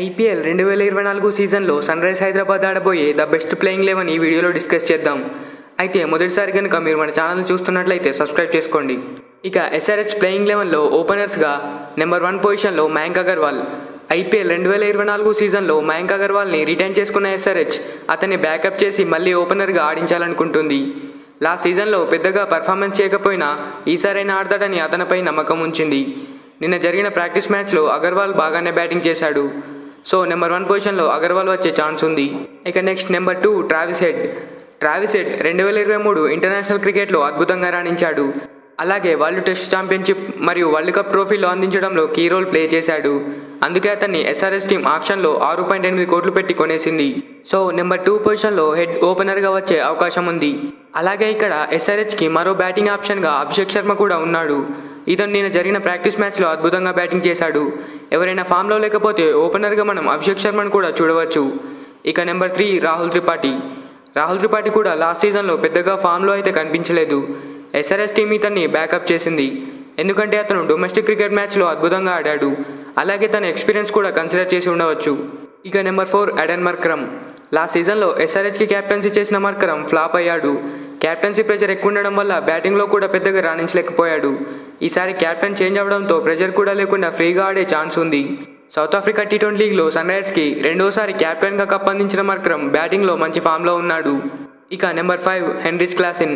IPL 2024 సీజన్లో Sunrise Hyderabad ఆడబోయే the best playing 11 ఈ వీడియోలో డిస్కస్ చేద్దాం. అయితే మొదటిసారి కనుక మీరు మన ఛానల్ చూస్తున్నట్లయితే సబ్స్క్రైబ్ చేసుకోండి. ఇక ఎస్ఆర్హెచ్ ప్లేయింగ్ 11లో ఓపెనర్స్గా నెంబర్ 1 పొజిషన్లో మయాంక్ అగర్వాల్. ఐపీఎల్ 2024 సీజన్లో మయాంక్ అగర్వాల్ని రిటైన్ చేసుకున్న ఎస్ఆర్హెచ్ అతన్ని బ్యాకప్ చేసి మళ్ళీ ఓపెనర్గా ఆడించాలనుకుంటుంది. లాస్ట్ సీజన్లో పెద్దగా పర్ఫార్మెన్స్ చేయకపోయినా ఈసారైనా ఆడతాడని అతనిపై నమ్మకం ఉంచింది. నిన్న జరిగిన ప్రాక్టీస్ మ్యాచ్లో అగర్వాల్ బాగానే బ్యాటింగ్ చేశాడు. సో నెంబర్ 1 పొజిషన్లో అగర్వాల్ వచ్చే ఛాన్స్ ఉంది. ఇక next number 2 Travis head. 2023 international క్రికెట్లో అద్భుతంగా రాణించాడు. అలాగే వరల్డ్ టెస్ట్ ఛాంపియన్షిప్ మరియు వరల్డ్ కప్ ట్రోఫీలో అందించడంలో కీ రోల్ ప్లే చేశాడు. అందుకే అతన్ని ఎస్ఆర్హెచ్ టీం ఆక్షన్లో 6.8 కోట్లు పెట్టి కొనేసింది. సో నెంబర్ 2 పొజిషన్లో హెడ్ ఓపెనర్గా వచ్చే అవకాశం ఉంది. అలాగే ఇక్కడ ఎస్ఆర్హెచ్కి మరో బ్యాటింగ్ ఆప్షన్గా అభిషేక్ శర్మ కూడా ఉన్నాడు. ఇతను నిన్న జరిగిన ప్రాక్టీస్ మ్యాచ్లో అద్భుతంగా బ్యాటింగ్ చేశాడు. ఎవరైనా ఫామ్లో లేకపోతే ఓపెనర్గా మనం అభిషేక్ శర్మను కూడా చూడవచ్చు. ఇక నెంబర్ 3 రాహుల్ త్రిపాఠి కూడా లాస్ట్ సీజన్లో పెద్దగా ఫామ్లో అయితే కనిపించలేదు. ఎస్ఆర్హెచ్ టీం ఇతన్ని బ్యాకప్ చేసింది. ఎందుకంటే అతను డొమెస్టిక్ క్రికెట్ మ్యాచ్లో అద్భుతంగా ఆడాడు. అలాగే తన ఎక్స్పీరియన్స్ కూడా కన్సిడర్ చేసి ఉండవచ్చు. ఇక నెంబర్ 4 ఎడెన్ మర్కరమ్. లాస్ట్ సీజన్లో ఎస్ఆర్హెచ్కి క్యాప్టెన్సీ చేసిన మర్కరమ్ ఫ్లాప్ అయ్యాడు. క్యాప్టెన్సీ ప్రెషర్ ఎక్కువ ఉండడం వల్ల బ్యాటింగ్లో కూడా పెద్దగా రాణించలేకపోయాడు. ఈసారి క్యాప్టెన్ చేంజ్ అవడంతో ప్రెషర్ కూడా లేకుండా ఫ్రీగా ఆడే ఛాన్స్ ఉంది. సౌత్ ఆఫ్రికా టీ20 లీగ్లో సన్రైజర్స్కి రెండోసారి క్యాప్టెన్గా కప్ అందించిన మర్కరమ్ బ్యాటింగ్లో మంచి ఫామ్లో ఉన్నాడు. ఇక నెంబర్ 5 హెన్రిచ్ క్లాసెన్.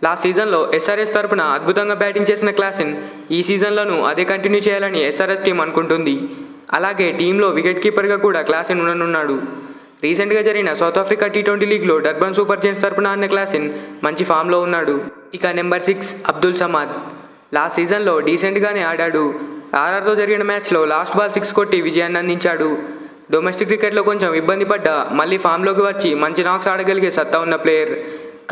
లాస్ట్ సీజన్లో ఎస్ఆర్హెచ్ తరపున అద్భుతంగా బ్యాటింగ్ చేసిన క్లాసెన్ ఈ సీజన్లోనూ అదే కంటిన్యూ చేయాలని ఎస్ఆర్హెచ్ టీం అనుకుంటుంది. అలాగే టీంలో వికెట్ కీపర్గా కూడా క్లాసెన్ ఉండనున్నాడు. రీసెంట్గా జరిగిన సౌత్ ఆఫ్రికా టీ20 లీగ్లో డర్బన్ సూపర్ జెయింట్స్ తరపున ఆడిన క్లాసెన్ మంచి ఫామ్లో ఉన్నాడు. ఇక నెంబర్ 6 అబ్దుల్ సమాద్. లాస్ట్ సీజన్లో డీసెంట్గానే ఆడాడు. ఆర్ఆర్తో జరిగిన మ్యాచ్లో లాస్ట్ బాల్ 6 కొట్టి విజయాన్ని అందించాడు. డొమెస్టిక్ క్రికెట్లో కొంచెం ఇబ్బంది పడ్డా మళ్ళీ ఫామ్లోకి వచ్చి మంచి నాక్స్ ఆడగలిగే సత్తా ఉన్న ప్లేయర్.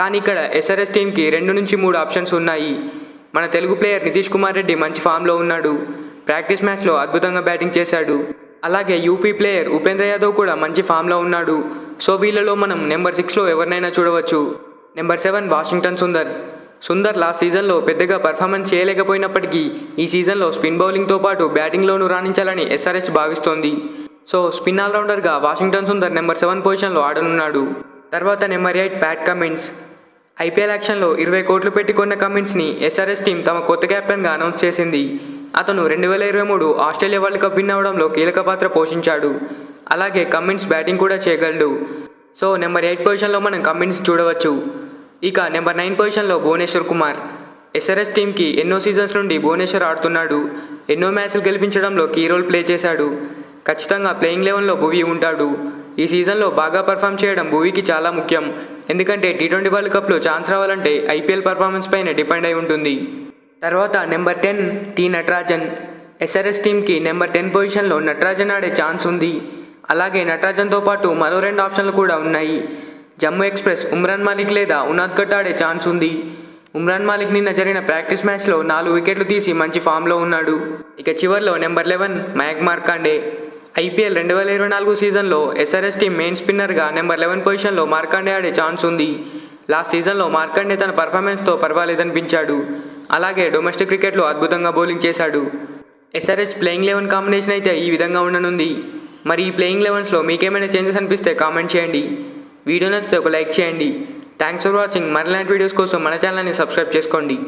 కానీ ఇక్కడ ఎస్ఆర్హెచ్ టీంకి 2 నుంచి 3 ఆప్షన్స్ ఉన్నాయి. మన తెలుగు ప్లేయర్ నితీష్ కుమార్ రెడ్డి మంచి ఫామ్లో ఉన్నాడు. ప్రాక్టీస్ మ్యాచ్లో అద్భుతంగా బ్యాటింగ్ చేశాడు. అలాగే యూపీ ప్లేయర్ ఉపేంద్ర యాదవ్ కూడా మంచి ఫామ్లో ఉన్నాడు. సో వీళ్ళలో మనం నెంబర్ 6లో ఎవరినైనా చూడవచ్చు. నెంబర్ 7 వాషింగ్టన్ సుందర్ లాస్ట్ సీజన్లో పెద్దగా పర్ఫార్మెన్స్ చేయలేకపోయినప్పటికీ ఈ సీజన్లో స్పిన్ బౌలింగ్తో పాటు బ్యాటింగ్లోనూ రాణించాలని ఎస్ఆర్హెచ్ భావిస్తోంది. సో స్పిన్ ఆల్రౌండర్గా వాషింగ్టన్ సుందర్ నెంబర్ 7 పొజిషన్లో ఆడనున్నాడు. తర్వాత నెంబర్ 8 ప్యాట్ కమిన్స్. ఐపీఎల్ యాక్షన్లో 20 కోట్లు పెట్టి కొన్న కమిన్స్ని ఎస్ఆర్హెచ్ టీం తమ కొత్త కెప్టెన్గా అనౌన్స్ చేసింది. అతను 2023 ఆస్ట్రేలియా వరల్డ్ కప్ విన్ అవడంలో కీలక పాత్ర పోషించాడు. అలాగే కమిన్స్ బ్యాటింగ్ కూడా చేయగలడు. సో నెంబర్ 8 పొజిషన్లో మనం కమిన్స్ చూడవచ్చు. ఇక నెంబర్ 9 పొజిషన్లో భువనేశ్వర్ కుమార్. ఎస్ఆర్హెచ్ టీంకి ఎన్నో సీజన్స్ నుండి భువనేశ్వర్ ఆడుతున్నాడు. ఎన్నో మ్యాచ్లు గెలిపించడంలో కీ రోల్ ప్లే చేశాడు. ఖచ్చితంగా ప్లేయింగ్ 11లో భువీ ఉంటాడు. ఈ సీజన్లో బాగా పర్ఫామ్ చేయడం భువీకి చాలా ముఖ్యం. ఎందుకంటే టీ20 వరల్డ్ కప్లో ఛాన్స్ రావాలంటే ఐపీఎల్ పర్ఫార్మెన్స్ పైన డిపెండ్ అయి ఉంటుంది. తర్వాత నెంబర్ 10 టీ నటరాజన్. ఎస్ఆర్హెచ్ టీంకి నెంబర్ 10 పొజిషన్లో నటరాజన్ ఆడే ఛాన్స్ ఉంది. అలాగే నటరాజన్తో పాటు మరో 2 ఆప్షన్లు కూడా ఉన్నాయి. జమ్మూ ఎక్స్ప్రెస్ ఉమ్రాన్ మాలిక్ లేదా ఉనాద్కట్ ఆడే ఛాన్స్ ఉంది. ఉమ్రాన్ మాలిక్ నిన్న జరిగిన ప్రాక్టీస్ మ్యాచ్లో 4 వికెట్లు తీసి మంచి ఫామ్లో ఉన్నాడు. ఇక చివర్లో నెంబర్ 11 మయాంక్ మార్కండే. ఐపీఎల్ 2024 సీజన్లో ఎస్ఆర్హెచ్ టీం మెయిన్ స్పిన్నర్గా నెంబర్ 11 పొజిషన్లో మార్కండే ఆడే ఛాన్స్ ఉంది. లాస్ట్ సీజన్లో మార్కండే తన పర్ఫార్మెన్స్తో పర్వాలేదనిపించాడు. అలాగే డొమెస్టిక్ క్రికెట్లో అద్భుతంగా బౌలింగ్ చేశాడు. ఎస్ఆర్హెచ్ ప్లేయింగ్ 11 కాంబినేషన్ అయితే ఈ విధంగా ఉండనుంది. మరి ఈ ప్లేయింగ్ 11స్లో మీకేమైనా చేంజెస్ అనిపిస్తే కామెంట్ చేయండి. వీడియో నచ్చితే ఒక లైక్ చేయండి. Thanks for watching. మరిలాంటి వీడియోస్ కోసం మన ఛానల్ని సబ్స్క్రైబ్ చేసుకోండి.